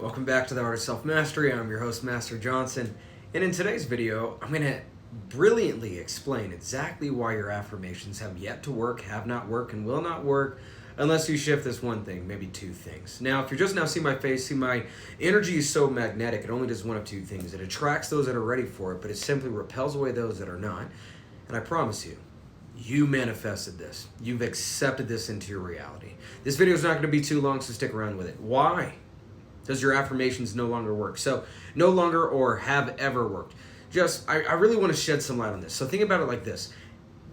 Welcome back to the Art of Self-Mastery. I'm your host, Master Johnson, and in today's video, I'm going to brilliantly explain exactly why your affirmations have yet to work, have not worked, and will not work unless you shift this one thing, maybe two things. Now, if you're just now seeing my face, see my energy is so magnetic, it only does one of two things. It attracts those that are ready for it, but it simply repels away those that are not. And I promise you, you manifested this. You've accepted this into your reality. This video is not going to be too long, so stick around with it. Why does your affirmations no longer work? So, no longer or have ever worked. I really want to shed some light on this. So think about it like this.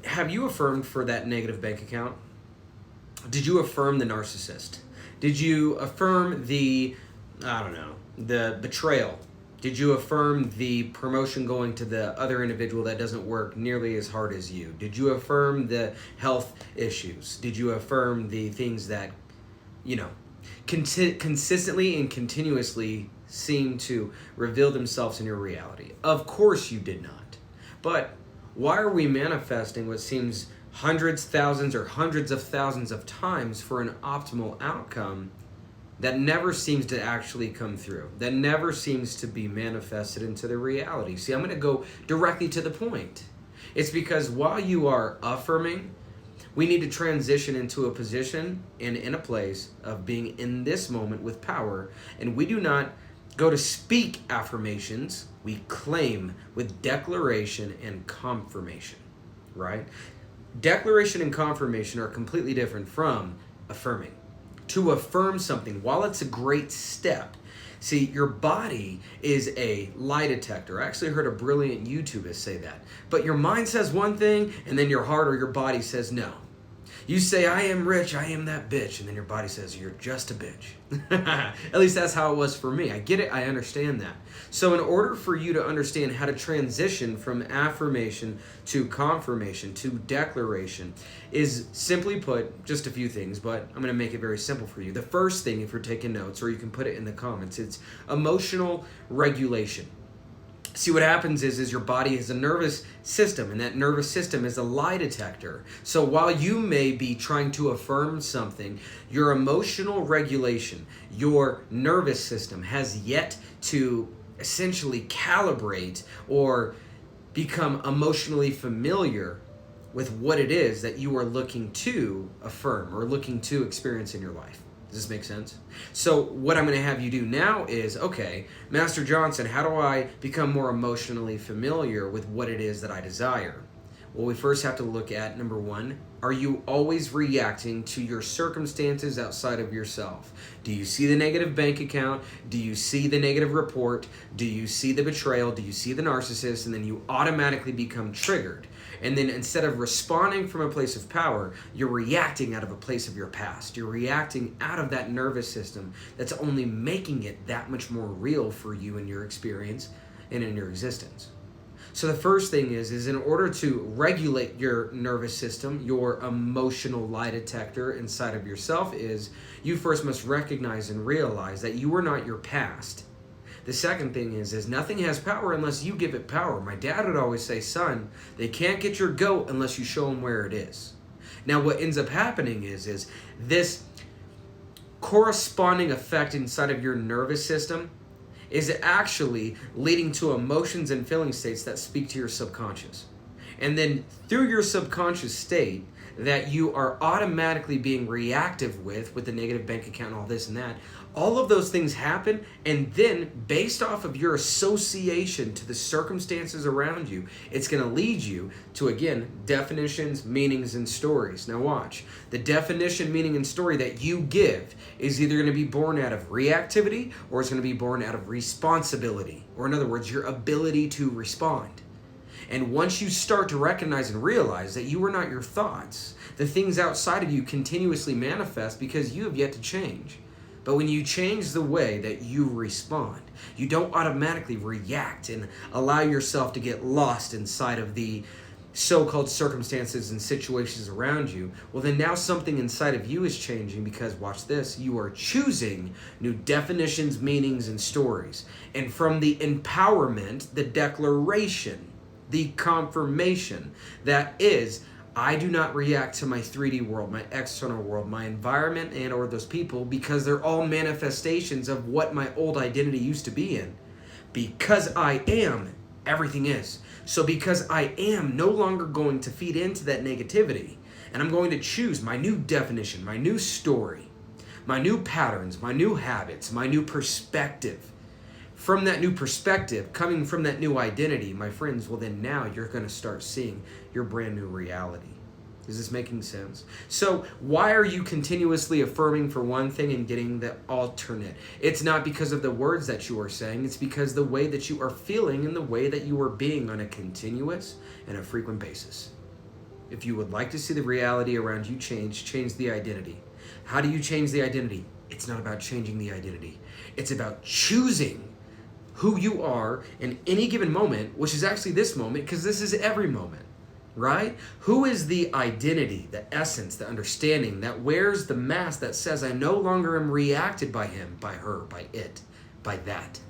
Have you affirmed for that negative bank account? Did you affirm the narcissist? Did you affirm the betrayal? Did you affirm the promotion going to the other individual that doesn't work nearly as hard as you? Did you affirm the health issues? Did you affirm the things that, consistently and continuously seem to reveal themselves in your reality? Of course you did not. But why are we manifesting what seems hundreds, thousands, or hundreds of thousands of times for an optimal outcome that never seems to actually come through, that never seems to be manifested into the reality? See, I'm going to go directly to the point. It's because while you are affirming, we need to transition into a position and in a place of being in this moment with power. And we do not go to speak affirmations, we claim with declaration and confirmation, right? Declaration and confirmation are completely different from affirming. To affirm something, while it's a great step, see, your body is a lie detector. I actually heard a brilliant YouTuber say that. But your mind says one thing, and then your heart or your body says no. You say, I am rich, I am that bitch, and then your body says, you're just a bitch. At least that's how it was for me. I get it, I understand that. So in order for you to understand how to transition from affirmation to confirmation to declaration is, simply put, just a few things, but I'm going to make it very simple for you. The first thing, if you're taking notes, or you can put it in the comments, it's emotional regulation. See, what happens is your body has a nervous system, and that nervous system is a lie detector. So while you may be trying to affirm something, your emotional regulation, your nervous system has yet to essentially calibrate or become emotionally familiar with what it is that you are looking to affirm or looking to experience in your life. Does this make sense? So what I'm going to have you do now is, okay, Master Johnson, how do I become more emotionally familiar with what it is that I desire? Well, we first have to look at, number one, are you always reacting to your circumstances outside of yourself? Do you see the negative bank account? Do you see the negative report? Do you see the betrayal? Do you see the narcissist? And then you automatically become triggered. And then instead of responding from a place of power, you're reacting out of a place of your past. You're reacting out of that nervous system that's only making it that much more real for you in your experience and in your existence. So the first thing is in order to regulate your nervous system, your emotional lie detector inside of yourself, is you first must recognize and realize that you are not your past. The second thing is nothing has power unless you give it power. My dad would always say, son, they can't get your goat unless you show them where it is. Now what ends up happening is this corresponding effect inside of your nervous system is actually leading to emotions and feeling states that speak to your subconscious. And then through your subconscious state that you are automatically being reactive with the negative bank account and all this and that, all of those things happen, and then based off of your association to the circumstances around you, it's going to lead you to, again, definitions, meanings, and stories. Now watch. The definition, meaning, and story that you give is either going to be born out of reactivity or it's going to be born out of responsibility, or in other words, your ability to respond. And once you start to recognize and realize that you are not your thoughts, the things outside of you continuously manifest because you have yet to change. But when you change the way that you respond, you don't automatically react and allow yourself to get lost inside of the so-called circumstances and situations around you. Well, then now something inside of you is changing because, watch this, you are choosing new definitions, meanings, and stories. And from the empowerment, the declaration, the confirmation that is, I do not react to my 3D world, my external world, my environment, and or those people, because they're all manifestations of what my old identity used to be in. Because I am, everything is. So because I am no longer going to feed into that negativity, and I'm going to choose my new definition, my new story, my new patterns, my new habits, my new perspective. From that new perspective, coming from that new identity, my friends, well then now you're going to start seeing your brand new reality. Is this making sense? So why are you continuously affirming for one thing and getting the alternate? It's not because of the words that you are saying. It's because the way that you are feeling and the way that you are being on a continuous and a frequent basis. If you would like to see the reality around you change the identity. How do you change the identity? It's not about changing the identity. It's about choosing who you are in any given moment, which is actually this moment, because this is every moment, right? Who is the identity, the essence, the understanding that wears the mask that says, I no longer am reacted by him, by her, by it, by that.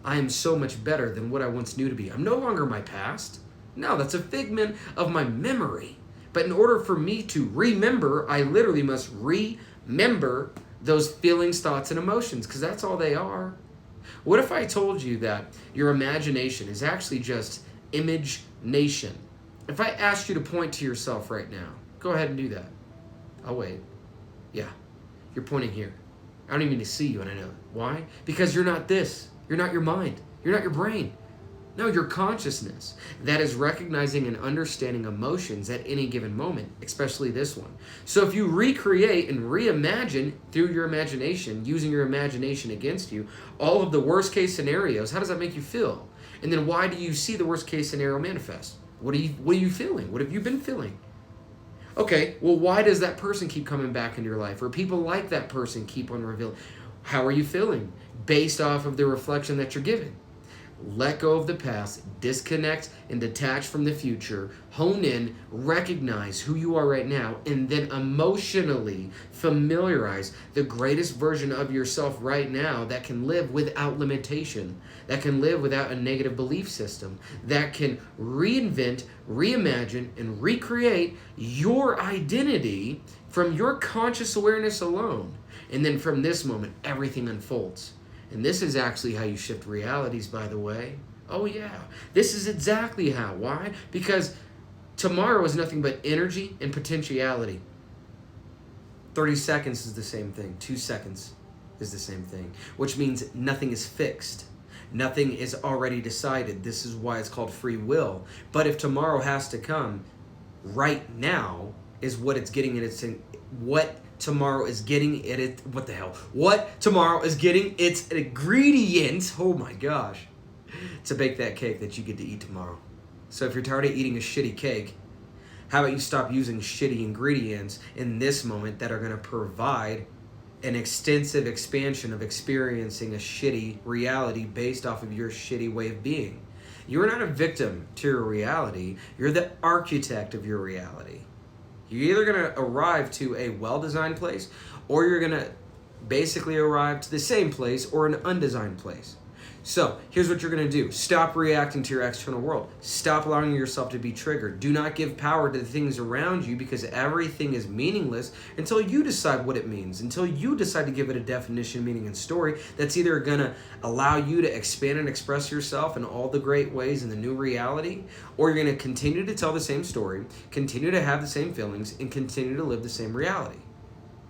I am so much better than what I once knew to be. I'm no longer my past. No, that's a figment of my memory. But in order for me to remember, I literally must remember those feelings, thoughts, and emotions, because that's all they are. What if I told you that your imagination is actually just image-nation? If I asked you to point to yourself right now, go ahead and do that. I'll wait. Yeah, you're pointing here. I don't even need to see you, and I know. Why? Because you're not this. You're not your mind. You're not your brain. No, your consciousness that is recognizing and understanding emotions at any given moment, especially this one. So if you recreate and reimagine through your imagination, using your imagination against you, all of the worst case scenarios, how does that make you feel? And then why do you see the worst case scenario manifest? What are you feeling? What have you been feeling? Okay, well, why does that person keep coming back into your life? Or people like that person keep on revealing? How are you feeling? Based off of the reflection that you're giving. Let go of the past, disconnect and detach from the future, hone in, recognize who you are right now, and then emotionally familiarize the greatest version of yourself right now that can live without limitation, that can live without a negative belief system, that can reinvent, reimagine, and recreate your identity from your conscious awareness alone. And then from this moment, everything unfolds. And this is actually how you shift realities, by the way. Oh yeah, this is exactly how. Why? Because tomorrow is nothing but energy and potentiality. 30 seconds is the same thing. 2 seconds is the same thing, which means nothing is fixed. Nothing is already decided. This is why it's called free will. But if tomorrow has to come, right now is what it's getting in its what tomorrow is getting it. What the hell? What tomorrow is getting its ingredients. Oh my gosh, to bake that cake that you get to eat tomorrow. So if you're tired of eating a shitty cake, how about you stop using shitty ingredients in this moment that are going to provide an extensive expansion of experiencing a shitty reality based off of your shitty way of being. You're not a victim to your reality. You're the architect of your reality. You're either going to arrive to a well-designed place, or you're going to basically arrive to the same place or an undesigned place. So here's what you're going to do. Stop reacting to your external world. Stop allowing yourself to be triggered. Do not give power to the things around you, because everything is meaningless until you decide what it means, until you decide to give it a definition, meaning, and story that's either going to allow you to expand and express yourself in all the great ways in the new reality, or you're going to continue to tell the same story, continue to have the same feelings, and continue to live the same reality.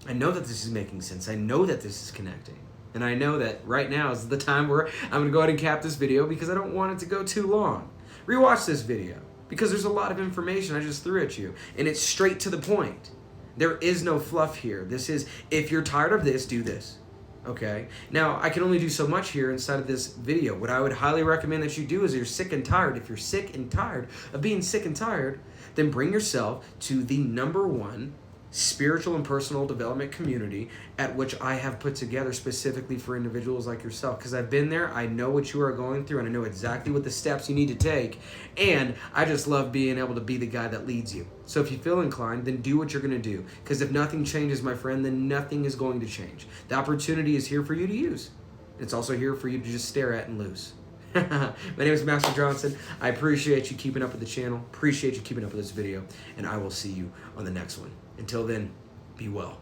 I know that this is making sense. I know that this is connecting. And I know that right now is the time where I'm going to go ahead and cap this video, because I don't want it to go too long. Rewatch this video, because there's a lot of information I just threw at you, and it's straight to the point. There is no fluff here. This is, if you're tired of this, do this. Okay? Now, I can only do so much here inside of this video. What I would highly recommend that you do is, you're sick and tired. If you're sick and tired of being sick and tired, then bring yourself to the #1 spiritual and personal development community at which I have put together specifically for individuals like yourself, because I've been there. I know what you are going through, and I know exactly what the steps you need to take, and I just love being able to be the guy that leads you. So if you feel inclined, then do what you're going to do, because if nothing changes, my friend, then nothing is going to change. The opportunity is here for you to use. It's also here for you to just stare at and lose. My name is Master Johnson. I appreciate you keeping up with the channel. Appreciate you keeping up with this video. And I will see you on the next one. Until then, be well.